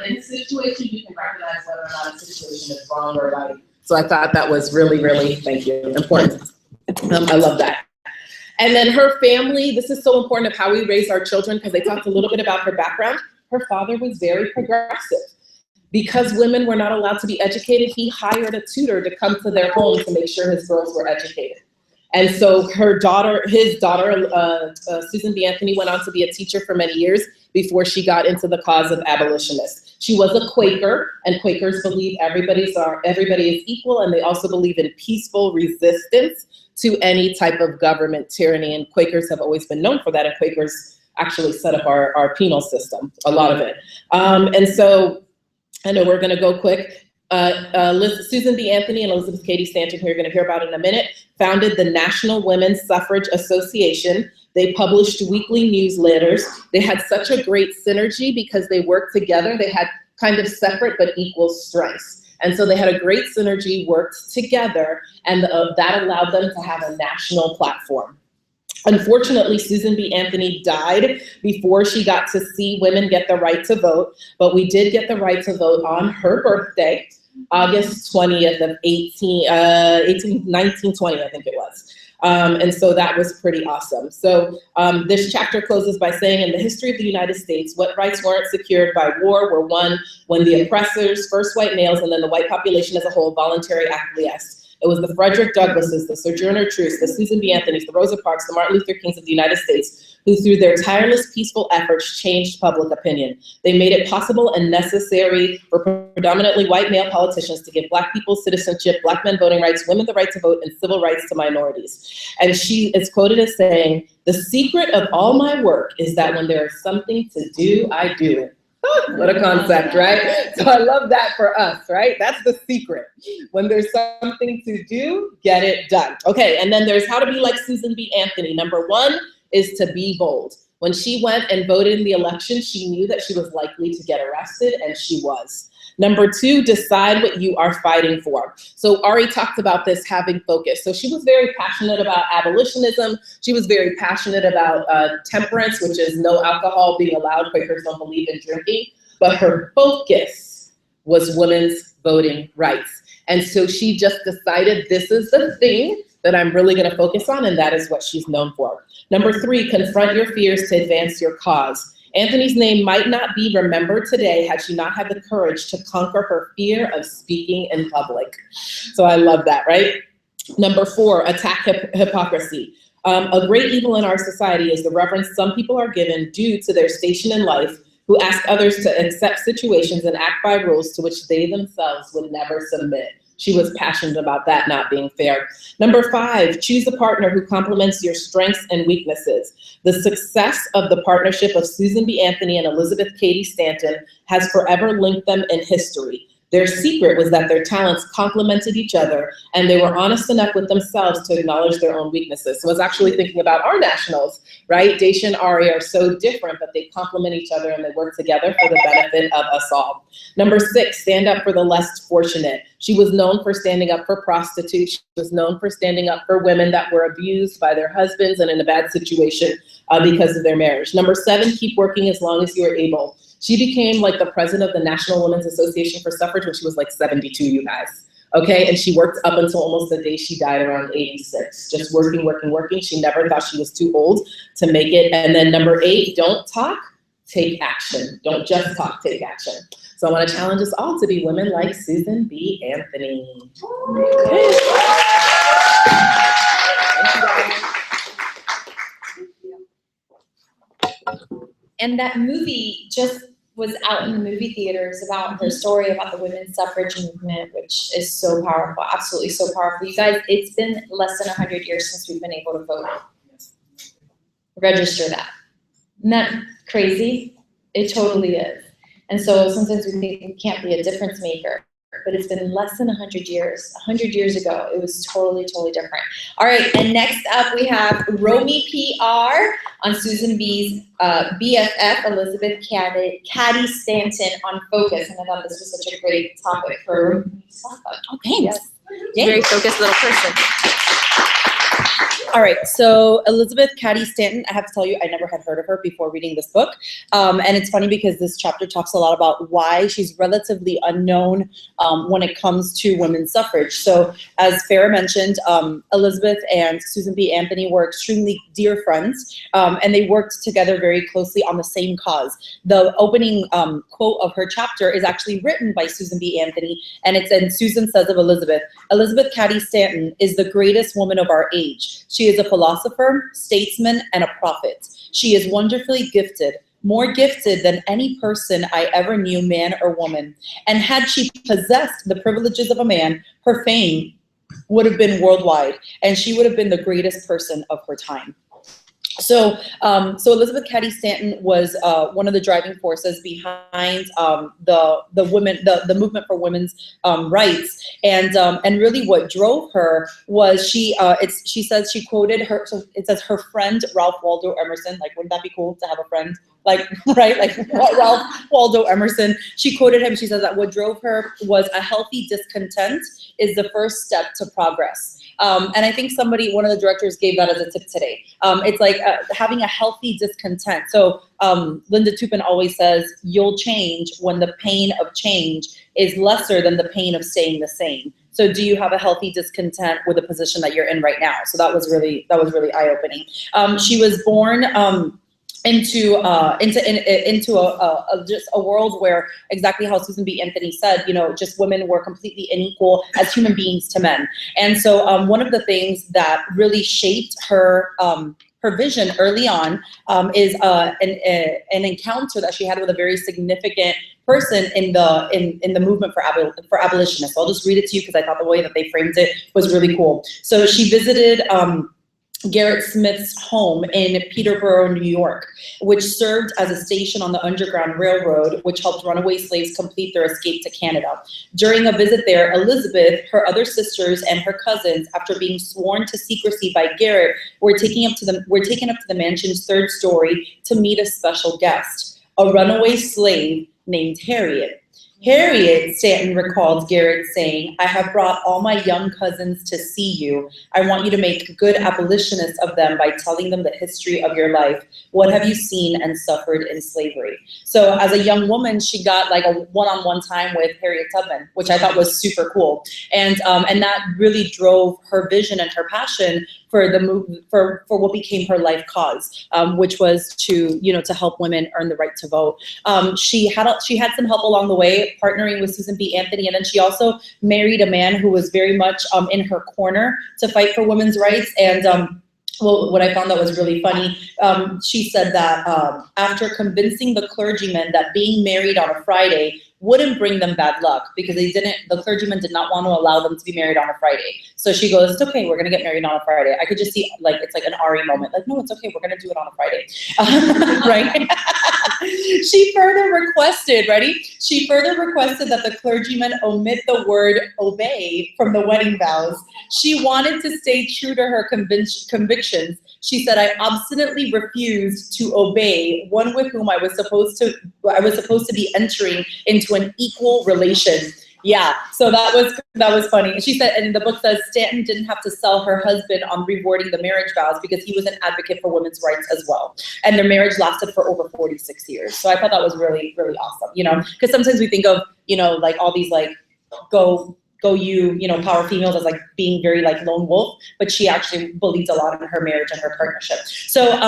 in a situation, you can recognize whether or not a situation is wrong or right. So I thought that was really, really, thank you, important. I love that. And then her family, this is so important of how we raise our children, because they talked a little bit about her background. Her father was very progressive. Because women were not allowed to be educated, he hired a tutor to come to their home to make sure his girls were educated. And so his daughter, Susan B. Anthony, went on to be a teacher for many years before she got into the cause of abolitionists. She was a Quaker, and Quakers believe everybody is equal, and they also believe in peaceful resistance to any type of government tyranny. And Quakers have always been known for that, and Quakers actually set up our penal system, a lot of it. And so, I know we're gonna go quick. Susan B. Anthony and Elizabeth Cady Stanton, who you're gonna hear about in a minute, founded the National Women's Suffrage Association. They published weekly newsletters. They had such a great synergy because they worked together. They had kind of separate but equal strengths. And so they had a great synergy, worked together, and that allowed them to have a national platform. Unfortunately, Susan B. Anthony died before she got to see women get the right to vote, but we did get the right to vote on her birthday, August 20th of 1920, I think it was. And so that was pretty awesome. So this chapter closes by saying, in the history of the United States, what rights weren't secured by war were won when the oppressors, first white males and then the white population as a whole, voluntarily acquiesced. It was the Frederick Douglasses, the Sojourner Truths, the Susan B. Anthonys, the Rosa Parks, the Martin Luther Kings of the United States, who through their tireless, peaceful efforts changed public opinion. They made it possible and necessary for predominantly white male politicians to give Black people citizenship, Black men voting rights, women the right to vote, and civil rights to minorities. And she is quoted as saying, "The secret of all my work is that when there is something to do, I do it." What a concept, right? So I love that for us, right? That's the secret. When there's something to do, get it done. Okay, and then there's how to be like Susan B. Anthony. Number one is to be bold. When she went and voted in the election, she knew that she was likely to get arrested, and she was. Number two, decide what you are fighting for. So Ari talked about this, having focus. So she was very passionate about abolitionism. She was very passionate about temperance, which is no alcohol being allowed. Quakers don't believe in drinking. But her focus was women's voting rights. And so she just decided, this is the thing that I'm really gonna focus on, and that is what she's known for. Number three, confront your fears to advance your cause. Anthony's name might not be remembered today had she not had the courage to conquer her fear of speaking in public. So I love that, right? Number four, attack hypocrisy. A great evil in our society is the reverence some people are given due to their station in life, who ask others to accept situations and act by rules to which they themselves would never submit. She was passionate about that not being fair. Number five, choose a partner who complements your strengths and weaknesses. The success of the partnership of Susan B. Anthony and Elizabeth Cady Stanton has forever linked them in history. Their secret was that their talents complemented each other, and they were honest enough with themselves to acknowledge their own weaknesses. So I was actually thinking about our nationals, right? Daisha and Ari are so different, but they complement each other and they work together for the benefit of us all. Number six, stand up for the less fortunate. She was known for standing up for prostitutes. She was known for standing up for women that were abused by their husbands and in a bad situation because of their marriage. Number seven, keep working as long as you are able. She became like the president of the National Women's Association for Suffrage when she was like 72, you guys. Okay, and she worked up until almost the day she died around 86, just working, working, working. She never thought she was too old to make it. And then number eight, don't talk, take action. Don't just talk, take action. So I want to challenge us all to be women like Susan B. Anthony. Okay. And that movie just was out in the movie theaters about her story about the women's suffrage movement, which is so powerful, absolutely so powerful. You guys, it's been less than 100 years since we've been able to vote. Register that. Isn't that crazy? It totally is. And so sometimes we think we can't be a difference maker, but it's been less than 100 years. 100 years ago, it was totally, totally different. All right, and next up we have Romy PR on Susan B's BFF, Elizabeth Cady Stanton on Focus. And I thought this was such a great topic for Romy to talk about. Oh, thanks. Yes. Very focused little person. All right, so Elizabeth Cady Stanton, I have to tell you, I never had heard of her before reading this book. And it's funny because this chapter talks a lot about why she's relatively unknown when it comes to women's suffrage. So as Farah mentioned, Elizabeth and Susan B. Anthony were extremely dear friends, and they worked together very closely on the same cause. The opening quote of her chapter is actually written by Susan B. Anthony, and it's, and Susan says of Elizabeth, Elizabeth Cady Stanton is the greatest woman of our age. She is a philosopher, statesman, and a prophet. She is wonderfully gifted, more gifted than any person I ever knew, man or woman. And had she possessed the privileges of a man, her fame would have been worldwide, and she would have been the greatest person of her time. So Elizabeth Cady Stanton was one of the driving forces behind the movement for women's rights, and really what drove her was she says, she quoted her, so it says her friend Ralph Waldo Emerson, like wouldn't that be cool to have a friend like, right, like Ralph Waldo Emerson. She quoted him, she says that what drove her was a healthy discontent is the first step to progress. And I think one of the directors gave that as a tip today. It's like having a healthy discontent. So Linda Tupin always says, you'll change when the pain of change is lesser than the pain of staying the same. So do you have a healthy discontent with the position that you're in right now? So that was really eye-opening. She was born into just a world where, exactly how Susan B. Anthony said, just women were completely unequal as human beings to men. And so one of the things that really shaped her vision early on is an encounter that she had with a very significant person in the movement for abolitionists. So I'll just read it to you because I thought the way that they framed it was really cool. So she visited Gerrit Smith's home in Peterborough, New York, which served as a station on the Underground Railroad, which helped runaway slaves complete their escape to Canada. During a visit there, Elizabeth, her other sisters, and her cousins, after being sworn to secrecy by Gerrit, were taken up to the mansion's third story to meet a special guest, a runaway slave named Harriet. Harriet, Stanton recalled Gerrit saying, I have brought all my young cousins to see you. I want you to make good abolitionists of them by telling them the history of your life. What have you seen and suffered in slavery? So as a young woman, she got like a one-on-one time with Harriet Tubman, which I thought was super cool. And that really drove her vision and her passion for the movement, for what became her life cause, which was to help women earn the right to vote. She had some help along the way, partnering with Susan B. Anthony, and then she also married a man who was very much in her corner to fight for women's rights. And well, what I found that was really funny, she said that after convincing the clergyman that being married on a Friday wouldn't bring them bad luck, because the clergyman did not want to allow them to be married on a Friday. So she goes, it's okay, we're gonna get married on a Friday. I could just see, like, it's like an Ari moment, like, no, it's okay, we're gonna do it on a Friday, right? She further requested that the clergyman omit the word obey from the wedding vows. She wanted to stay true to her convictions. She said, I obstinately refused to obey one with whom I was supposed to be entering into an equal relation. Yeah, so that was funny. She said, and the book says, Stanton didn't have to sell her husband on rewarding the marriage vows because he was an advocate for women's rights as well. And their marriage lasted for over 46 years. So I thought that was really, really awesome, because sometimes we think of, like all these like go you, power females as like being very like lone wolf, but she actually believed a lot in her marriage and her partnership. So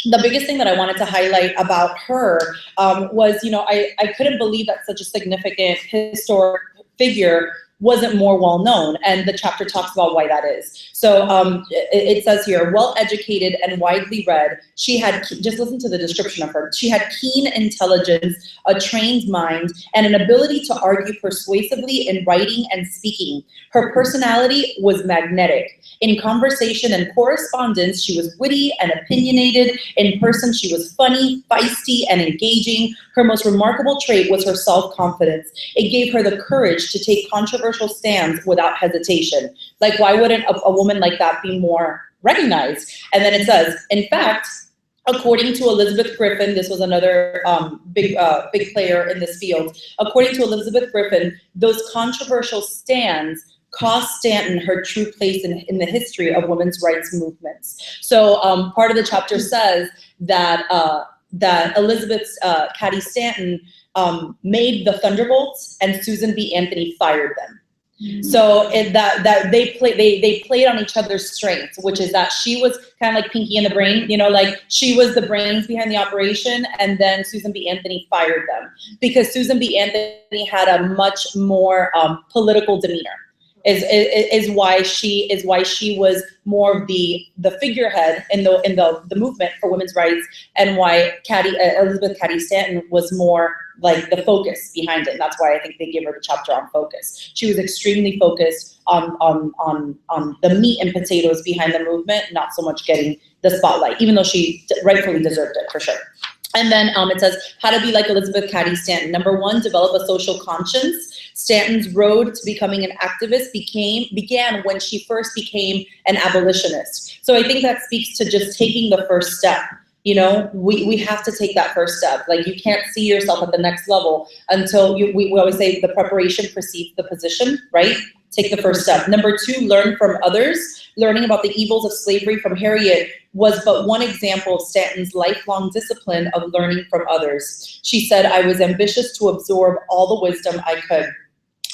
the biggest thing that I wanted to highlight about her was, I couldn't believe that such a significant historic figure wasn't more well known, and the chapter talks about why that is. So it says here, well-educated and widely read, she had, just listen to the description of her, she had keen intelligence, a trained mind, and an ability to argue persuasively in writing and speaking. Her personality was magnetic. In conversation and correspondence, she was witty and opinionated. In person, she was funny, feisty, and engaging. Her most remarkable trait was her self-confidence. It gave her the courage to take controversial stands without hesitation. Like, why wouldn't a woman like that be more recognized? And then it says, in fact, according to Elizabeth Griffin, this was another big player in this field. According to Elizabeth Griffin, those controversial stands cost Stanton her true place in the history of women's rights movements. So part of the chapter says that that Elizabeth Cady Stanton made the Thunderbolts, and Susan B. Anthony fired them. So that they played on each other's strengths, which is that she was kind of like Pinky and the Brain, you know, like she was the brains behind the operation, and then Susan B. Anthony fired them because Susan B. Anthony had a much more political demeanor. Is why she was more of the figurehead in the movement for women's rights, and why Elizabeth Cady Stanton was more like the focus behind it. And that's why I think they gave her the chapter on focus. She was extremely focused on the meat and potatoes behind the movement, not so much getting the spotlight, even though she rightfully deserved it for sure. And then it says how to be like Elizabeth Cady Stanton. Number 1, develop a social conscience. Stanton's road to becoming an activist began when she first became an abolitionist. So I think that speaks to just taking the first step. You know, we have to take that first step. Like, you can't see yourself at the next level until we always say the preparation precedes the position, right? Take the first step. Number 2, learn from others. Learning about the evils of slavery from Harriet was but one example of Stanton's lifelong discipline of learning from others. She said, I was ambitious to absorb all the wisdom I could.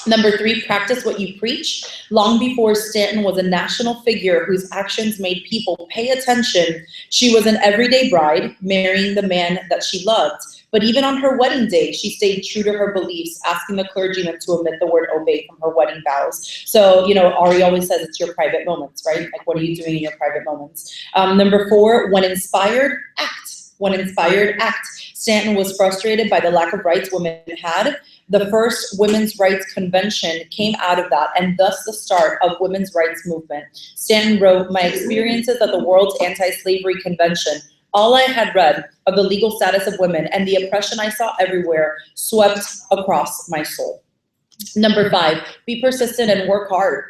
Number 3, practice what you preach. Long before Stanton was a national figure whose actions made people pay attention, she was an everyday bride, marrying the man that she loved. But even on her wedding day, she stayed true to her beliefs, asking the clergyman to omit the word obey from her wedding vows. So, you know, Ari always says it's your private moments, right? Like, what are you doing in your private moments? Number 4, when inspired, act. When inspired, act. Stanton was frustrated by the lack of rights women had. The first women's rights convention came out of that, and thus the start of women's rights movement. Stanton wrote, my experiences at the World's Anti-Slavery Convention, all I had read of the legal status of women and the oppression I saw everywhere swept across my soul. Number 5, be persistent and work hard.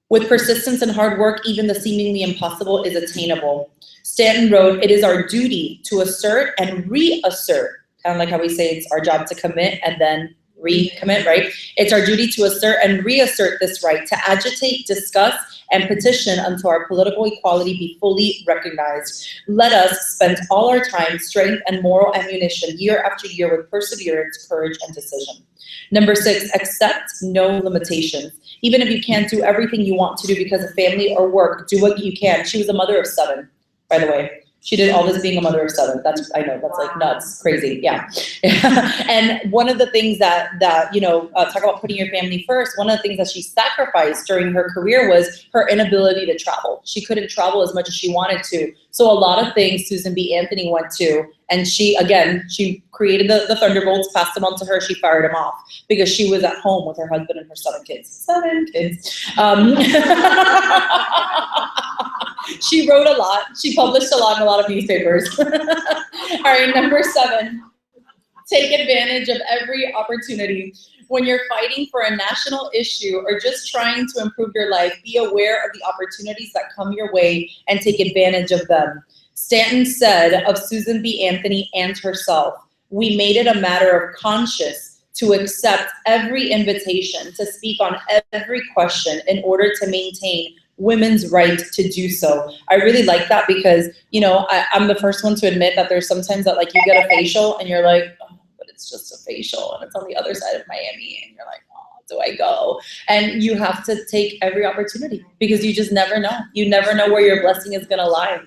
With persistence and hard work, even the seemingly impossible is attainable. Stanton wrote, it is our duty to assert and reassert, kind of like how we say it's our job to commit and then recommit, right? It's our duty to assert and reassert this right, to agitate, discuss, and petition until our political equality be fully recognized. Let us spend all our time, strength, and moral ammunition year after year with perseverance, courage, and decision. Number 6, accept no limitations. Even if you can't do everything you want to do because of family or work, do what you can. She was a mother of 7, by the way. She did all this being a mother of 7. I know, that's like nuts, crazy, yeah. And one of the things that you know, talk about putting your family first, one of the things that she sacrificed during her career was her inability to travel. She couldn't travel as much as she wanted to. So a lot of things Susan B. Anthony went to, and she created the Thunderbolts, passed them on to her, she fired them off because she was at home with her husband and her 7 kids. 7 kids. She wrote a lot. She published a lot in a lot of newspapers. All right, number 7, take advantage of every opportunity. When you're fighting for a national issue or just trying to improve your life, be aware of the opportunities that come your way and take advantage of them. Stanton said of Susan B. Anthony and herself, we made it a matter of conscience to accept every invitation, to speak on every question in order to maintain women's right to do so. I really like that because, you know, I'm the first one to admit that there's sometimes that like you get a facial and you're like, oh, but it's just a facial and it's on the other side of Miami, and you're like, oh, do I go? And you have to take every opportunity because you just never know. You never know where your blessing is gonna lie.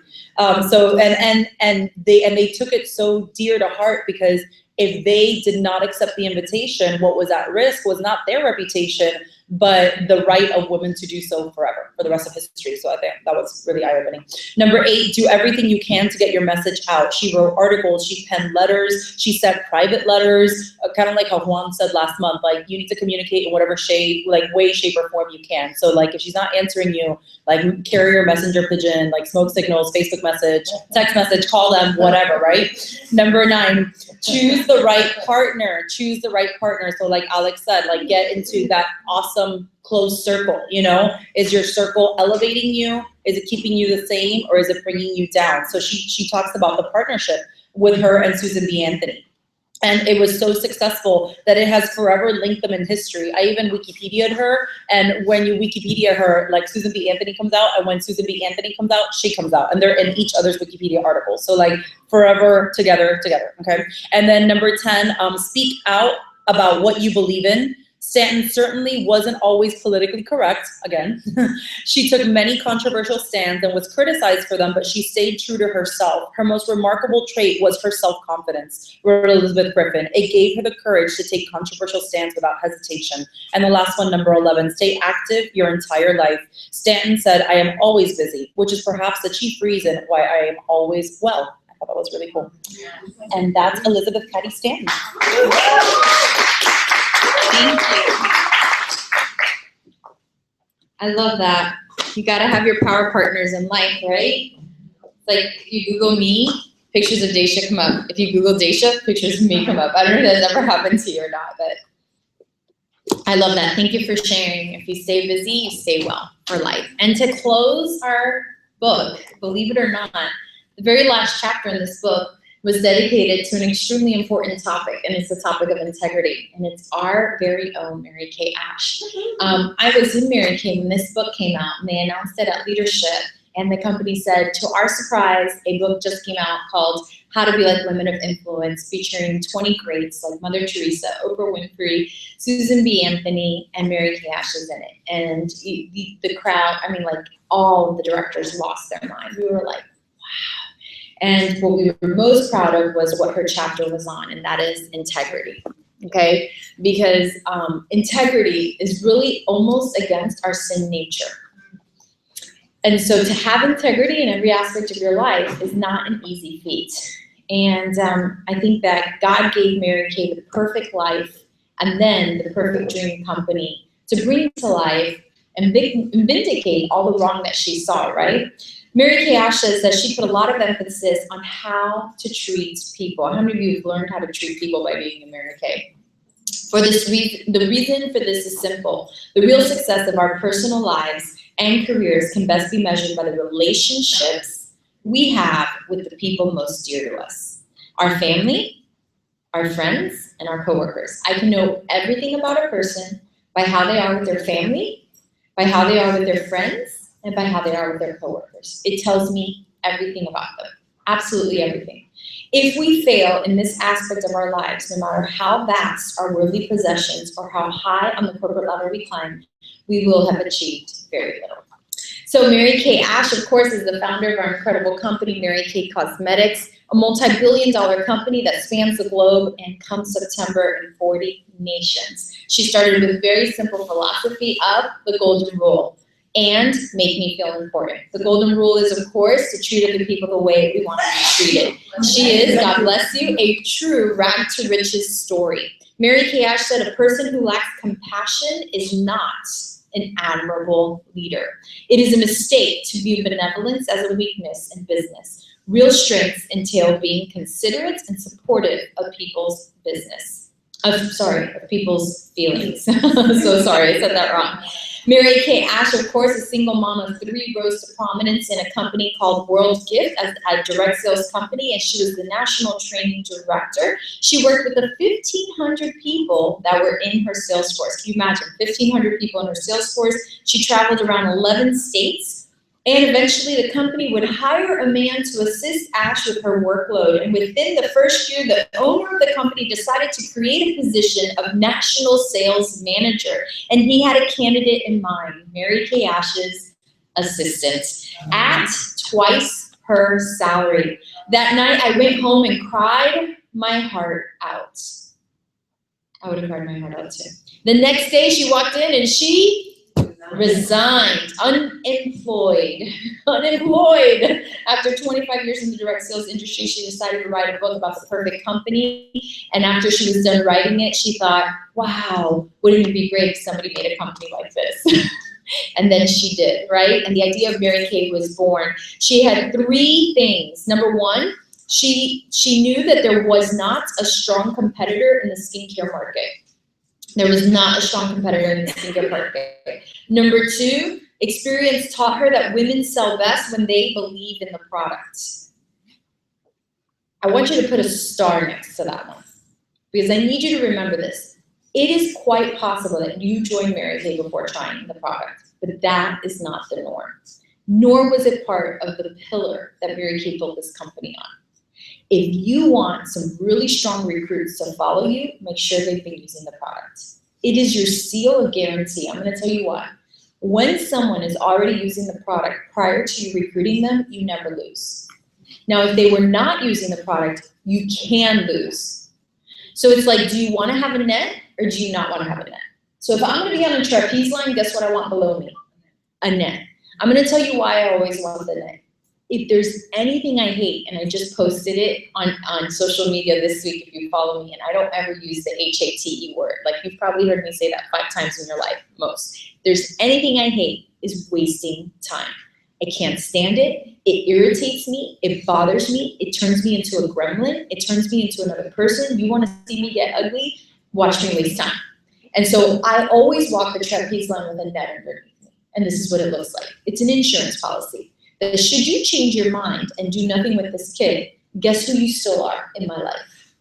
So they took it so dear to heart because if they did not accept the invitation, what was at risk was not their reputation, but the right of women to do so forever, for the rest of history. So I think that was really eye-opening. Number 8, do everything you can to get your message out. She wrote articles, she penned letters, she sent private letters, kind of like how Juan said last month, like you need to communicate in whatever way, shape, or form you can. So like if she's not answering you, like carrier, messenger pigeon, like smoke signals, Facebook message, text message, call them, whatever, right? Number 9, choose the right partner. Choose the right partner. So like Alex said, like get into that awesome closed circle, you know? Is your circle elevating you? Is it keeping you the same, or is it bringing you down? So she talks about the partnership with her and Susan B. Anthony. And it was so successful that it has forever linked them in history. I even Wikipedia'd her, and when you Wikipedia her, like Susan B. Anthony comes out, and when Susan B. Anthony comes out, she comes out, and they're in each other's Wikipedia articles. So like forever together, okay? And then number 10, speak out about what you believe in. Stanton certainly wasn't always politically correct, again. She took many controversial stands and was criticized for them, but she stayed true to herself. Her most remarkable trait was her self-confidence, wrote Elizabeth Griffin. It gave her the courage to take controversial stands without hesitation. And the last one, number 11, stay active your entire life. Stanton said, I am always busy, which is perhaps the chief reason why I am always well. I thought that was really cool. And that's Elizabeth Cady Stanton. Thank you. I love that. You gotta have your power partners in life, right? Like if you Google me, pictures of Daisha come up. If you Google Daisha, pictures of me come up. I don't know if that's ever happened to you or not, but I love that. Thank you for sharing. If you stay busy, you stay well for life. And to close our book, believe it or not, the very last chapter in this book was dedicated to an extremely important topic, and it's the topic of integrity, and it's our very own Mary Kay Ash. I was in Mary Kay when this book came out, and they announced it at Leadership, and the company said, to our surprise, a book just came out called How to Be Like Women of Influence, featuring 20 greats like Mother Teresa, Oprah Winfrey, Susan B. Anthony, and Mary Kay Ash is in it. And the crowd, I mean, like all of the directors lost their mind. We were like, and what we were most proud of was what her chapter was on, and that is integrity, okay? Because integrity is really almost against our sin nature. And so to have integrity in every aspect of your life is not an easy feat. And I think that God gave Mary Kay the perfect life and then the perfect dream company to bring to life and vindicate all the wrong that she saw, right? Mary Kay Ash says that she put a lot of emphasis on how to treat people. How many of you have learned how to treat people by being a Mary Kay? For this reason, the reason for this is simple. The real success of our personal lives and careers can best be measured by the relationships we have with the people most dear to us. Our family, our friends, and our coworkers. I can know everything about a person by how they are with their family, by how they are with their friends, and by how they are with their coworkers. It tells me everything about them, absolutely everything. If we fail in this aspect of our lives, no matter how vast our worldly possessions or how high on the corporate ladder we climb, we will have achieved very little. So Mary Kay Ash, of course, is the founder of our incredible company, Mary Kay Cosmetics, a multi-billion-dollar company that spans the globe and come September in 40 nations. She started with a very simple philosophy of the golden rule. And make me feel important. The golden rule is, of course, to treat other people the way we want to be treated. She is, God bless you, a true rag to riches story. Mary Kay Ash said, a person who lacks compassion is not an admirable leader. It is a mistake to view benevolence as a weakness in business. Real strengths entail being considerate and supportive of people's business. Of people's feelings. So sorry, I said that wrong. Mary Kay Ash, of course, a single mom of 3, rose to prominence in a company called World Gift as a direct sales company, and she was the national training director. She worked with the 1,500 people that were in her sales force. Can you imagine? 1,500 people in her sales force. She traveled around 11 states. And eventually the company would hire a man to assist Ash with her workload. And within the first year, the owner of the company decided to create a position of national sales manager. And he had a candidate in mind, Mary Kay Ash's assistant, at twice her salary. That night I went home and cried my heart out. I would have cried my heart out too. The next day she walked in and she resigned, unemployed. After 25 years in the direct sales industry, she decided to write a book about the perfect company. And after she was done writing it, she thought, wow, wouldn't it be great if somebody made a company like this? And then she did, right? And the idea of Mary Kay was born. She had 3 things. Number 1, she knew that there was not a strong competitor in the skincare market. There was not a strong competitor in the skincare market. Number 2, experience taught her that women sell best when they believe in the product. I want you to put a star next to that one. because I need you to remember this. It is quite possible that you joined Mary Kay before trying the product, but that is not the norm. Nor was it part of the pillar that Mary Kay built this company on. If you want some really strong recruits to follow you, make sure they've been using the product. It is your seal of guarantee. I'm going to tell you why. When someone is already using the product prior to you recruiting them, you never lose. Now, if they were not using the product, you can lose. So it's like, do you want to have a net or do you not want to have a net? So if I'm going to be on a trapeze line, guess what I want below me? A net. I'm going to tell you why I always want the net. If there's anything I hate, and I just posted it on social media this week if you follow me, and I don't ever use the HATE word. Like, you've probably heard me say that 5 times in your life, most. If there's anything I hate is wasting time. I can't stand it. It irritates me. It bothers me. It turns me into a gremlin. It turns me into another person. You want to see me get ugly? Watch me waste time. And so I always walk the trapeze line with a net underneath me. And this is what it looks like. It's an insurance policy. That should you change your mind and do nothing with this kid, guess who you still are in my life?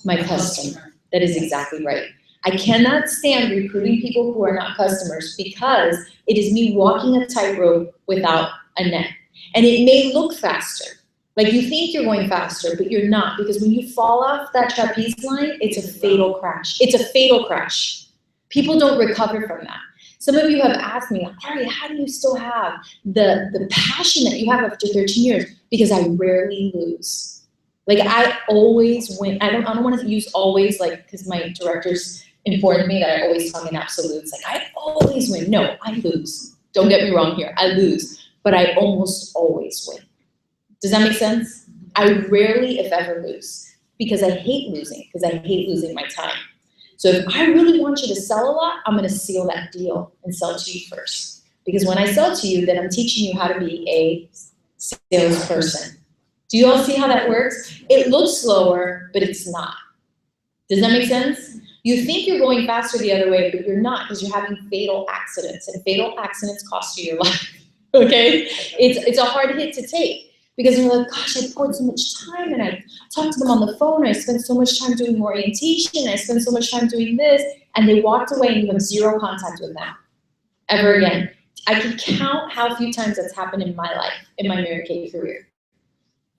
My customer. That is exactly right. I cannot stand recruiting people who are not customers because it is me walking a tightrope without a net. And it may look faster. Like, you think you're going faster, but you're not, because when you fall off that trapeze line, it's a fatal crash. It's a fatal crash. People don't recover from that. Some of you have asked me, Ari, how do you still have the passion that you have after 13 years? Because I rarely lose. Like, I always win. I don't want to use always, like, because my directors informed me that I always talk in absolutes. Like, I always win. No, I lose. Don't get me wrong here. I lose, but I almost always win. Does that make sense? I rarely, if ever, lose because I hate losing, because I hate losing my time. So if I really want you to sell a lot, I'm going to seal that deal and sell to you first. Because when I sell to you, then I'm teaching you how to be a salesperson. Do you all see how that works? It looks slower, but it's not. Does that make sense? You think you're going faster the other way, but you're not, because you're having fatal accidents, and fatal accidents cost you your life. Okay? It's a hard hit to take. Because you're like, gosh, I poured so much time, and I talked to them on the phone, I spent so much time doing orientation, I spent so much time doing this, and they walked away and you have zero contact with them ever again. I can count how few times that's happened in my life, in my Mary Kay career.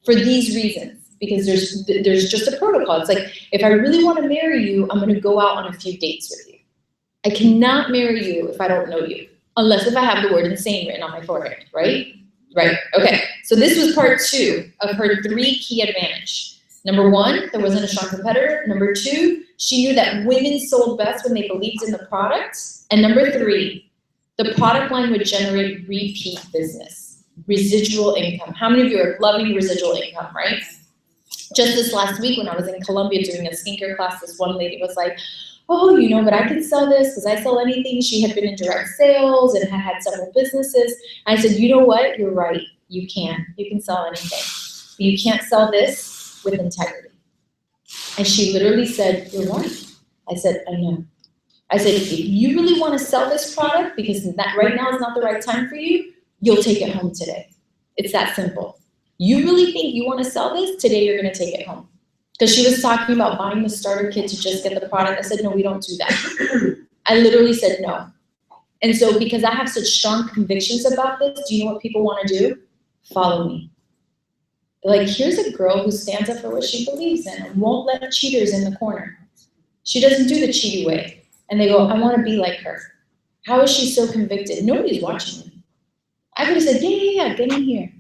For these reasons, because there's just a protocol. It's like, if I really want to marry you, I'm going to go out on a few dates with you. I cannot marry you if I don't know you, unless if I have the word insane written on my forehead, right? Right, okay. So this was part 2 of her 3 key advantage. Number 1, there wasn't a strong competitor. Number 2, she knew that women sold best when they believed in the product. And number 3, the product line would generate repeat business, residual income. How many of you are loving residual income, right? Just this last week when I was in Colombia doing a skincare class, this one lady was like, oh, you know, but I could sell this because I sell anything. She had been in direct sales and had several businesses. I said, you know what? You're right. You can. You can sell anything. But you can't sell this with integrity. And she literally said, you're right. I said, I know. I said, if you really want to sell this product because that right now is not the right time for you, you'll take it home today. It's that simple. You really think you want to sell this? Today you're going to take it home. Because she was talking about buying the starter kit to just get the product. I said, no, we don't do that. I literally said no. And so because I have such strong convictions about this, do you know what people want to do? Follow me. They're like, here's a girl who stands up for what she believes in and won't let cheaters in the corner. She doesn't do the cheaty way. And they go, I want to be like her. How is she so convicted? Nobody's watching me. I could have said, yeah, get in here.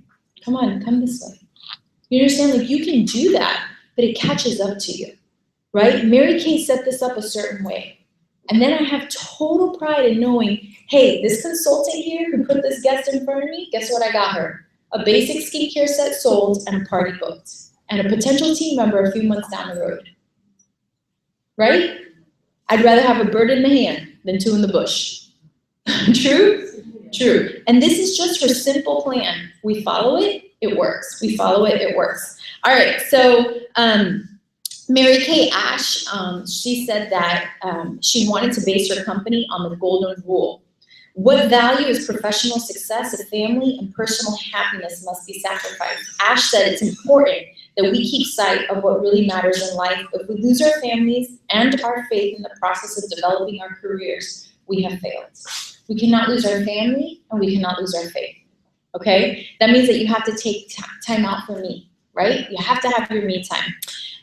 Come on, come this way. You understand? Like, you can do that. But it catches up to you, right? Mary Kay set this up a certain way. And then I have total pride in knowing, hey, this consultant here who put this guest in front of me, guess what I got her? A basic skincare set sold and a party booked. And a potential team member a few months down the road. Right? I'd rather have a bird in the hand than 2 in the bush. True? True. And this is just her simple plan. We follow it, it works. We follow it, it works. All right, so Mary Kay Ash, she said that she wanted to base her company on the golden rule. What value is professional success if family and personal happiness must be sacrificed? Ash said it's important that we keep sight of what really matters in life, if we lose our families and our faith in the process of developing our careers, we have failed. We cannot lose our family and we cannot lose our faith, okay? That means that you have to take time out for me, right? You have to have your me time.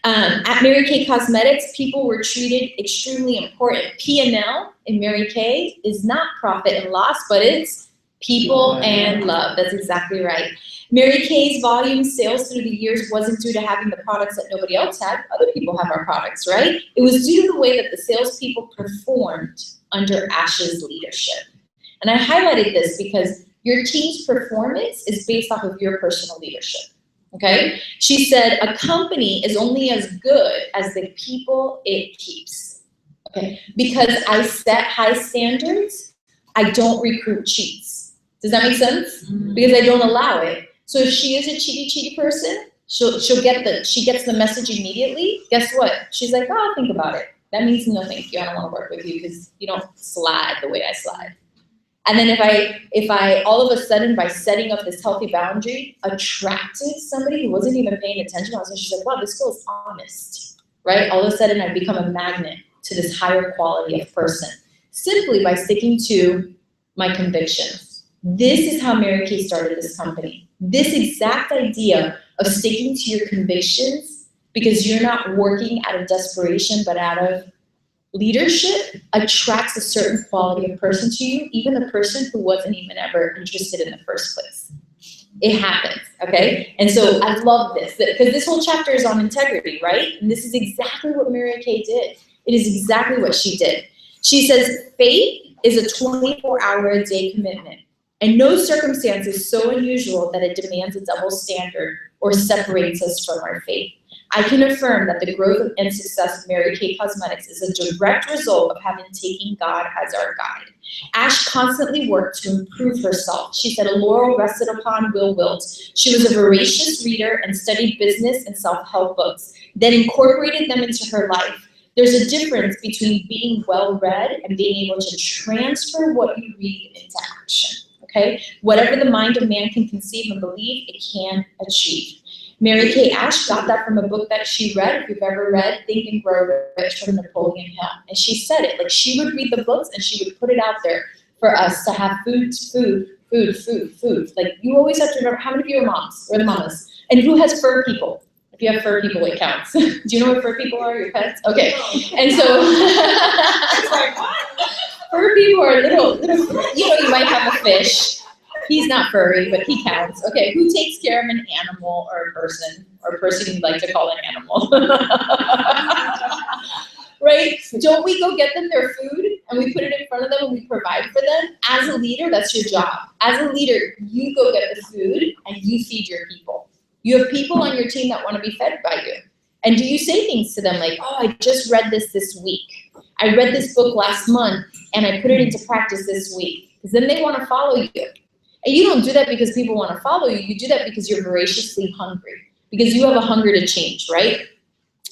At Mary Kay Cosmetics, people were treated extremely important. P&L in Mary Kay is not profit and loss, but it's people and love. That's exactly right. Mary Kay's volume sales through the years wasn't due to having the products that nobody else had. Other people have our products, right? It was due to the way that the salespeople performed under Ash's leadership. And I highlighted this because your team's performance is based off of your personal leadership. Okay? She said, a company is only as good as the people it keeps. Okay? Because I set high standards, I don't recruit cheats. Does that make sense? Because I don't allow it. So if she is a cheaty person, she gets the message immediately. Guess what? She's like, oh, I'll think about it. That means no thank you. I don't want to work with you because you don't slide the way I slide. And then if I all of a sudden by setting up this healthy boundary attracted somebody who wasn't even paying attention, she's like, wow, this girl is honest, right? All of a sudden I become a magnet to this higher quality of person simply by sticking to my convictions. This is how Mary Kay started this company. This exact idea of sticking to your convictions because you're not working out of desperation but out of leadership attracts a certain quality of person to you, even a person who wasn't even ever interested in the first place. It happens, okay? And so I love this, because this whole chapter is on integrity, right? And this is exactly what Mary Kay did. It is exactly what she did. She says, faith is a 24-hour-a-day commitment, and no circumstance is so unusual that it demands a double standard or separates us from our faith. I can affirm that the growth and success of Mary Kay Cosmetics is a direct result of having taken God as our guide. Ash constantly worked to improve herself. She said, a laurel rested upon will wilt. She was a voracious reader and studied business and self-help books, then incorporated them into her life. There's a difference between being well-read and being able to transfer what you read into action, okay? Whatever the mind of man can conceive and believe, it can achieve. Mary Kay Ash got that from a book that she read. If you've ever read Think and Grow Rich from Napoleon Hill. And she said it, like she would read the books and she would put it out there for us to have food. Like you always have to remember, how many of you are moms? We're the mamas. And who has fur people? If you have fur people, it counts. Do you know what fur people are, your pets? Okay. And so fur people are little, you might have a fish. He's not furry, but he counts. Okay, who takes care of an animal or a person you'd like to call an animal? Right? Don't we go get them their food and we put it in front of them and we provide for them? As a leader, that's your job. As a leader, you go get the food and you feed your people. You have people on your team that want to be fed by you. And do you say things to them like, oh, I just read this week. I read this book last month and I put it into practice this week. Because then they want to follow you. And you don't do that because people want to follow you. You do that because you're voraciously hungry, because you have a hunger to change, right?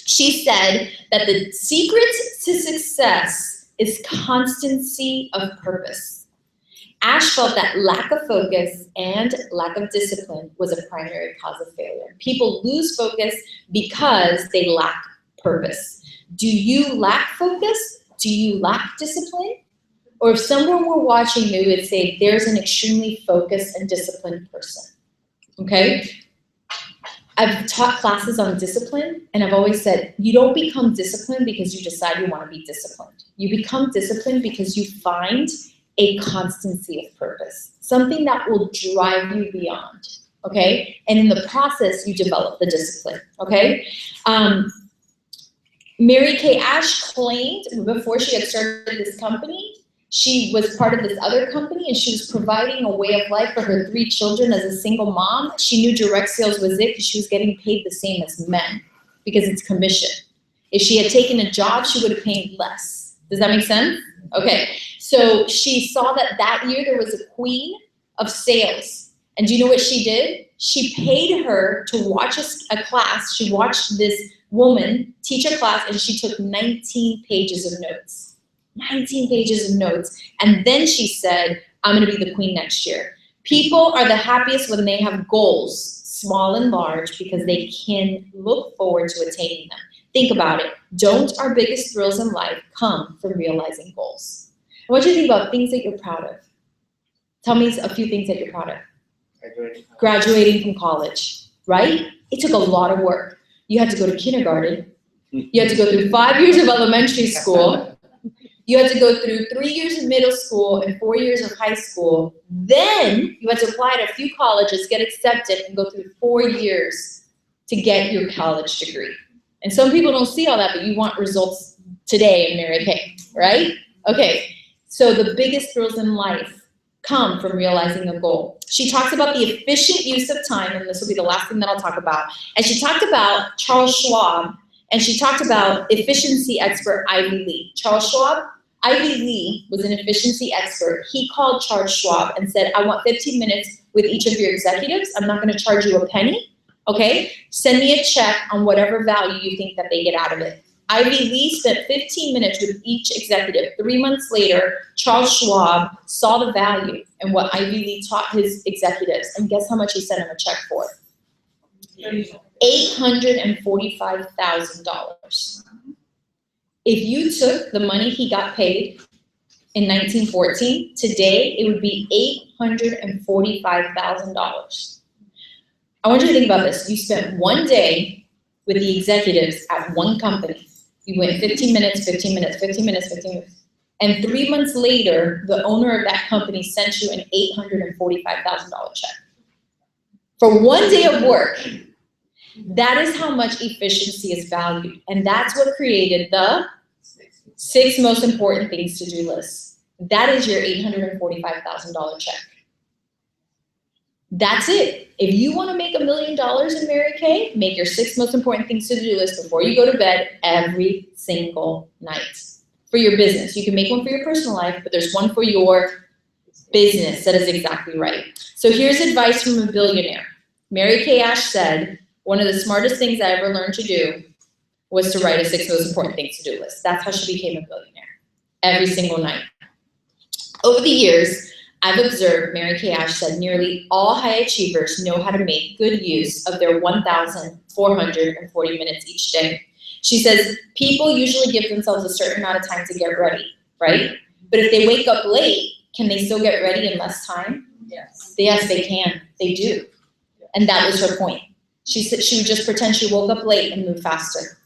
She said that the secret to success is constancy of purpose. Ash felt that lack of focus and lack of discipline was a primary cause of failure. People lose focus because they lack purpose. Do you lack focus? Do you lack discipline? Or if someone were watching you, would say, there's an extremely focused and disciplined person, okay? I've taught classes on discipline, and I've always said, you don't become disciplined because you decide you want to be disciplined. You become disciplined because you find a constancy of purpose, something that will drive you beyond, okay? And in the process, you develop the discipline, okay? Mary Kay Ash claimed before she had started this company, she was part of this other company and she was providing a way of life for her 3 children as a single mom. She knew direct sales was it because she was getting paid the same as men because it's commission. If she had taken a job, she would have paid less. Does that make sense? Okay. So she saw that year there was a queen of sales. And do you know what she did? She paid her to watch a class. She watched this woman teach a class and she took 19 pages of notes. 19 pages of notes. And then she said, I'm going to be the queen next year. People are the happiest when they have goals small and large, because they can look forward to attaining them. Think about it. Don't our biggest thrills in life come from realizing goals? I want you to think about things that you're proud of. Tell me a few things that you're proud of. Graduating from college, right? It took a lot of work. You had to go to kindergarten. You had to go through 5 years of elementary school. You had to go through 3 years of middle school and 4 years of high school. Then you had to apply to a few colleges, get accepted, and go through 4 years to get your college degree. And some people don't see all that, but you want results today in Mary Kay, right? Okay, so the biggest thrills in life come from realizing a goal. She talks about the efficient use of time, and this will be the last thing that I'll talk about. And she talked about Charles Schwab, and she talked about efficiency expert Ivy Lee. Charles Schwab, Ivy Lee was an efficiency expert. He called Charles Schwab and said, I want 15 minutes with each of your executives. I'm not going to charge you a penny. Okay? Send me a check on whatever value you think that they get out of it. Ivy Lee spent 15 minutes with each executive. 3 months later, Charles Schwab saw the value in what Ivy Lee taught his executives. And guess how much he sent him a check for? $845,000. If you took the money he got paid in 1914, today it would be $845,000. I want you to think about this. You spent 1 day with the executives at one company. You went 15 minutes, 15 minutes, 15 minutes, 15 minutes. And 3 months later, the owner of that company sent you an $845,000 check. For 1 day of work, that is how much efficiency is valued. And that's what created the 6 most important things to do list. That is your $845,000 check. That's it. If you want to make $1 million in Mary Kay, make your 6 most important things to do list before you go to bed every single night. For your business. You can make one for your personal life, but there's one for your business. That is exactly right. So here's advice from a billionaire. Mary Kay Ash said, one of the smartest things I ever learned to do was to write a 6 most important things to do list. That's how she became a billionaire. Every single night. Over the years, I've observed, Mary Kay Ash said, nearly all high achievers know how to make good use of their 1,440 minutes each day. She says, people usually give themselves a certain amount of time to get ready, right? But if they wake up late, can they still get ready in less time? Yes. Yes, they can. They do. And that was her point. She said she would just pretend she woke up late and move faster.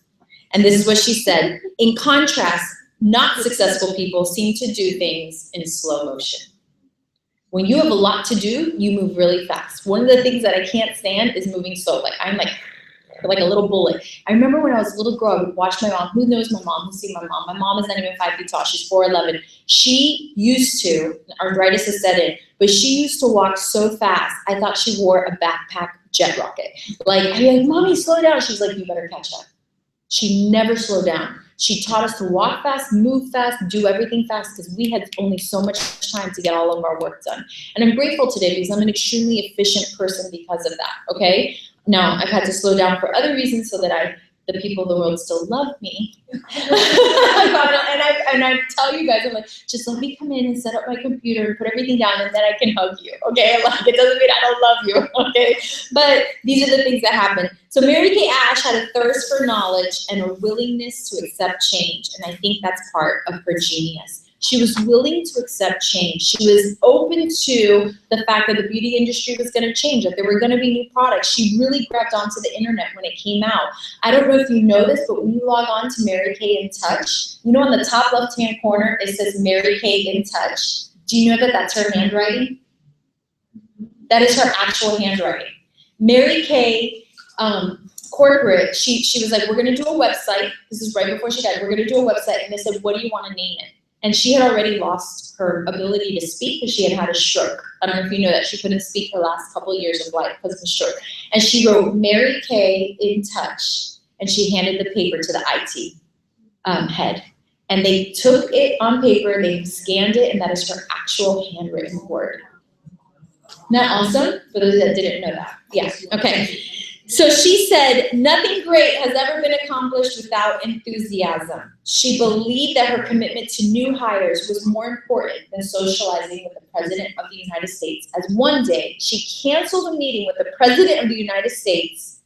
And this is what she said. In contrast, not successful people seem to do things in slow motion. When you have a lot to do, you move really fast. One of the things that I can't stand is moving slow. I'm like a little bullet. I remember when I was a little girl, I would watch my mom. Who knows my mom? Who's seen my mom? My mom is not even 5 feet tall. She's 4'11". She used to, arthritis has set in, but she used to walk so fast, I thought she wore a backpack jet rocket. I'd be like, Mommy, slow down. She's like, you better catch up. She never slowed down. She taught us to walk fast, move fast, do everything fast, because we had only so much time to get all of our work done. And I'm grateful today because I'm an extremely efficient person because of that, okay? Now, I've had to slow down for other reasons so that the people of the world still love me. and I tell you guys, I'm like, just let me come in and set up my computer and put everything down, and then I can hug you, okay? It doesn't mean I don't love you, okay? But these are the things that happen. So Mary Kay Ash had a thirst for knowledge and a willingness to accept change, and I think that's part of her genius. She was willing to accept change. She was open to the fact that the beauty industry was going to change, that there were going to be new products. She really grabbed onto the internet when it came out. I don't know if you know this, but when you log on to Mary Kay in Touch, you know on the top left-hand corner, it says Mary Kay in Touch. Do you know that that's her handwriting? That is her actual handwriting. Mary Kay corporate, she was like, we're going to do a website. This is right before she died. We're going to do a website. And they said, what do you want to name it? And she had already lost her ability to speak because she had had a stroke. I don't know if you know that. She couldn't speak her last couple of years of life because of a stroke. And she wrote Mary Kay in Touch, and she handed the paper to the IT head. And they took it on paper, they scanned it, and that is her actual handwritten word. Isn't that awesome? For those that didn't know that. Yeah, okay. So she said, nothing great has ever been accomplished without enthusiasm. She believed that her commitment to new hires was more important than socializing with the President of the United States, as one day she canceled a meeting with the President of the United States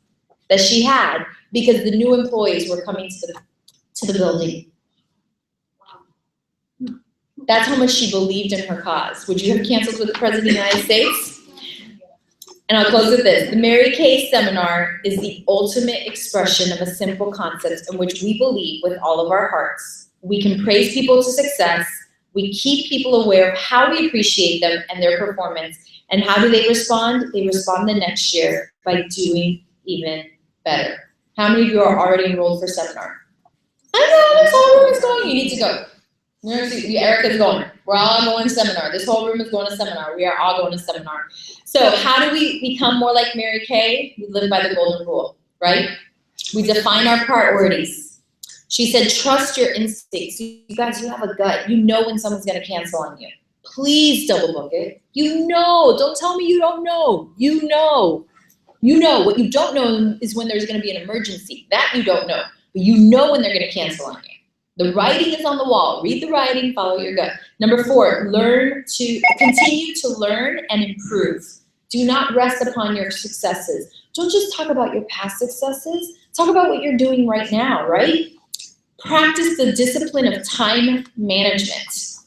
that she had because the new employees were coming to the building. That's how much she believed in her cause. Would you have canceled with the President of the United States? And I'll close with this. The Mary Kay Seminar is the ultimate expression of a simple concept in which we believe with all of our hearts. We can praise people to success. We keep people aware of how we appreciate them and their performance. And how do they respond? They respond the next year by doing even better. How many of you are already enrolled for seminar? I know, this whole room is going. You need to go. Erica's going. We're all going to seminar. This whole room is going to seminar. We are all going to seminar. So how do we become more like Mary Kay? We live by the golden rule, right? We define our priorities. She said, trust your instincts. You guys, you have a gut. You know when someone's going to cancel on you. Please double book it. You know. Don't tell me you don't know. You know. You know. What you don't know is when there's going to be an emergency. That you don't know. But you know when they're going to cancel on you. The writing is on the wall. Read the writing, follow your gut. Number 4, continue to learn and improve. Do not rest upon your successes. Don't just talk about your past successes. Talk about what you're doing right now, right? Practice the discipline of time management.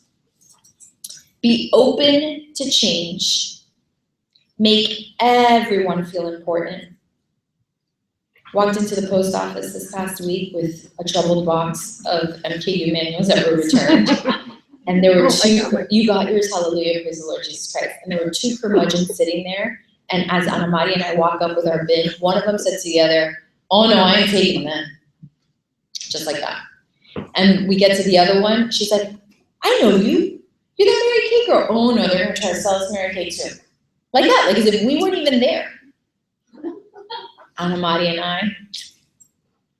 Be open to change. Make everyone feel important. Walked into the post office this past week with a troubled box of MKU manuals that were returned. And there were 2, you got yours, hallelujah, praise the Lord Jesus Christ. And there were 2 curmudgeons sitting there. And as Ana Maria and I walk up with our bin, one of them said to the other, oh no, I ain't taking that. Just like that. And we get to the other one, she's like, I know you. You're the Mary Kay girl. Oh no, they're gonna try to sell us Mary Kay too. Like that, like as if we weren't even there. Ana Maria and I,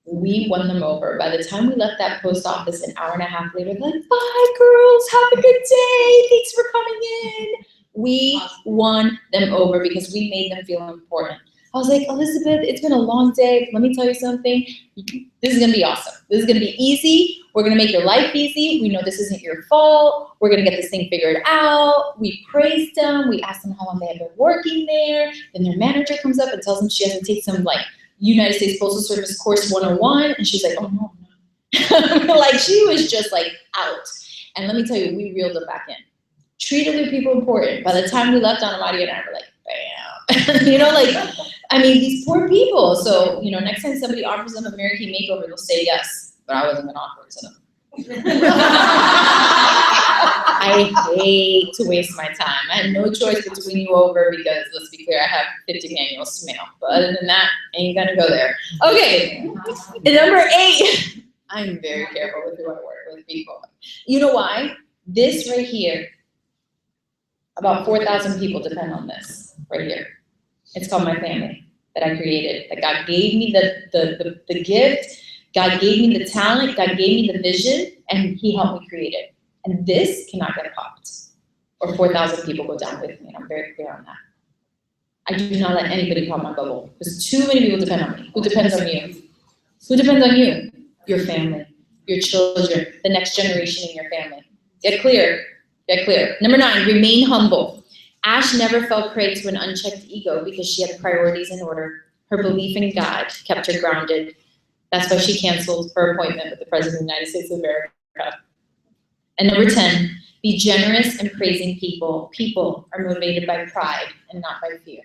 we won them over. By the time we left that post office an hour and a half later, they're like, bye girls, have a good day, thanks for coming in. We won them over because we made them feel important. I was like, Elizabeth, it's been a long day. Let me tell you something. This is gonna be awesome. This is gonna be easy. We're gonna make your life easy. We know this isn't your fault. We're gonna get this thing figured out. We praised them. We asked them how long they had been working there. Then their manager comes up and tells them she has to take some like United States Postal Service course 101. And she's like, oh no. Like she was just like out. And let me tell you, we reeled her back in. Treat other people important. By the time we left, Ana Maria and I were like, bam. You know, like, I mean, these poor people. So, you know, next time somebody offers them a Mary Kay makeover, they'll say yes. But I wasn't going to offer it to them. I hate to waste my time. I had no choice but to win you over because, let's be clear, I have 50 manuals to mail. But other than that, I ain't going to go there. Okay, and number 8. I'm very careful with who I work with, people. You know why? This right here, about 4,000 people depend on this right here. It's called my family that I created. That God gave me the gift, God gave me the talent, God gave me the vision, and He helped me create it. And this cannot get popped. Or 4,000 people go down with me, and I'm very clear on that. I do not let anybody pop my bubble. Because too many people depend on me. Who depends on you? Who depends on you? Your family, your children, the next generation in your family. Get clear. Get clear. Number 9, remain humble. Ash never fell prey to an unchecked ego because she had priorities in order. Her belief in God kept her grounded. That's why she canceled her appointment with the President of the United States of America. And number 10, be generous in praising people. People are motivated by pride and not by fear.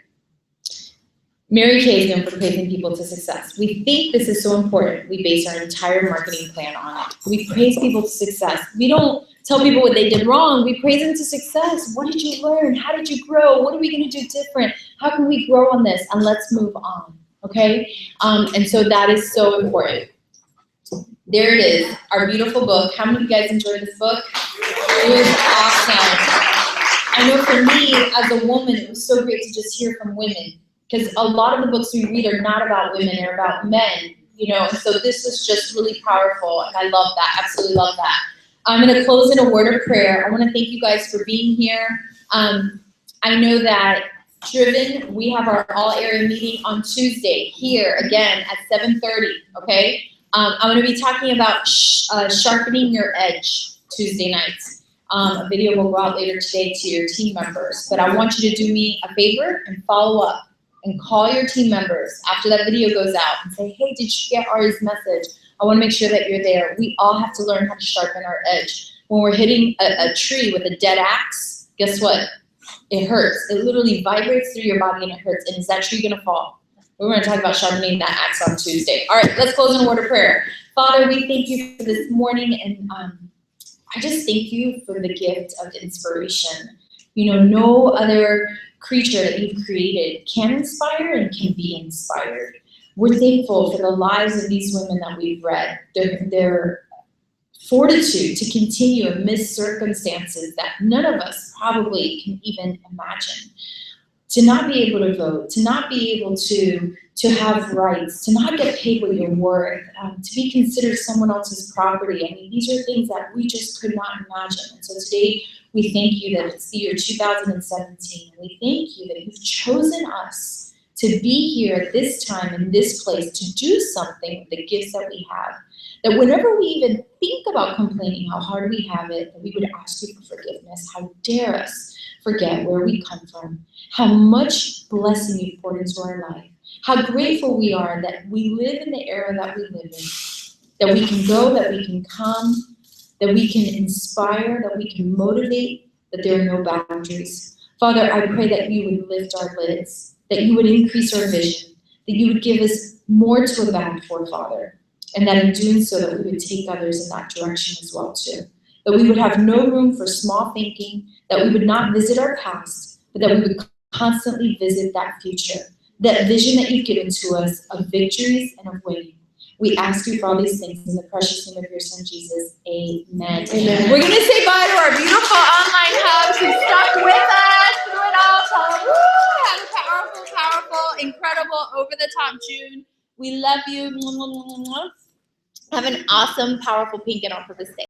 Mary Kay is known for praising people to success. We think this is so important. We base our entire marketing plan on it. We praise people to success. We don't tell people what they did wrong. We praise them to success. What did you learn? How did you grow? What are we going to do different? How can we grow on this? And let's move on, okay? And so that is so important. There it is, our beautiful book. How many of you guys enjoyed this book? It was awesome. I know for me, as a woman, it was so great to just hear from women. Because a lot of the books we read are not about women, they're about men, you know, and so this was just really powerful, and I love that, absolutely love that. I'm going to close in a word of prayer. I want to thank you guys for being here. I know that driven. We have our all area meeting on Tuesday here again at 7:30. Okay. I'm going to be talking about sharpening your edge Tuesday nights. A video will go out later today to your team members, but I want you to do me a favor and follow up and call your team members after that video goes out and say, hey, did you get Ari's message? I want to make sure that you're there. We all have to learn how to sharpen our edge. When we're hitting a tree with a dead axe, guess what? It hurts. It literally vibrates through your body and it hurts. And is that tree going to fall? We're going to talk about sharpening that axe on Tuesday. All right, let's close in a word of prayer. Father, we thank you for this morning, and I just thank you for the gift of inspiration. You know, no other creature that you've created can inspire and can be inspired. We're thankful for the lives of these women that we've read, their fortitude to continue amidst circumstances that none of us probably can even imagine. To not be able to vote, to not be able to have rights, to not get paid what you're worth, to be considered someone else's property. I mean, these are things that we just could not imagine. And so today, we thank you that it's the year 2017. And we thank you that you've chosen us to be here at this time in this place to do something with the gifts that we have. That whenever we even think about complaining how hard we have it, that we would ask you for forgiveness. How dare us forget where we come from, how much blessing you've poured into our life, how grateful we are that we live in the era that we live in, that we can go, that we can come, that we can inspire, that we can motivate, that there are no boundaries. Father, I pray that you would lift our lids, that you would increase our vision, that you would give us more to abound for, Father, and that in doing so that we would take others in that direction as well too. That we would have no room for small thinking, that we would not visit our past, but that we would constantly visit that future, that vision that you've given to us of victories and of winning. We ask you for all these things in the precious name of your son, Jesus. Amen. Amen. We're going to say bye to our beautiful online hubs who stuck with us through it all. Tell them, woo, have a powerful, powerful, incredible, over-the-top June. We love you. Have an awesome, powerful Pink and on Purpose day.